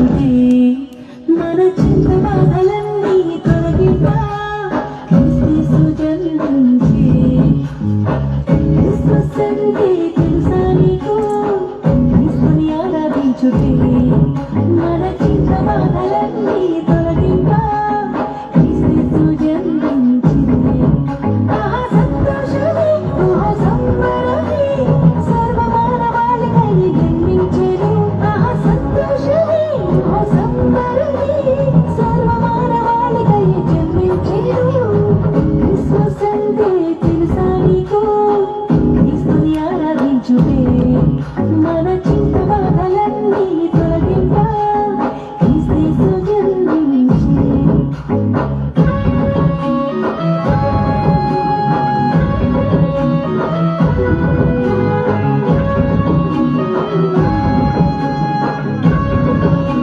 ఆరాధించుటే మన చింత బాధలన్నీ తొలగింపా క్రీస్తు జన్మించే క్రిస్మస్ అంటే తెలుసా నీకు క్రీస్తుని ఆరాధించుటే మన చింత బాధలన్నీ తొలగింపా క్రీస్తు జన్మించే ఆహా సంతోషమే ఆహా సంబరమే సర్వమానవాళికై జన్మించెను ఆహా సంతోషమే ఆహా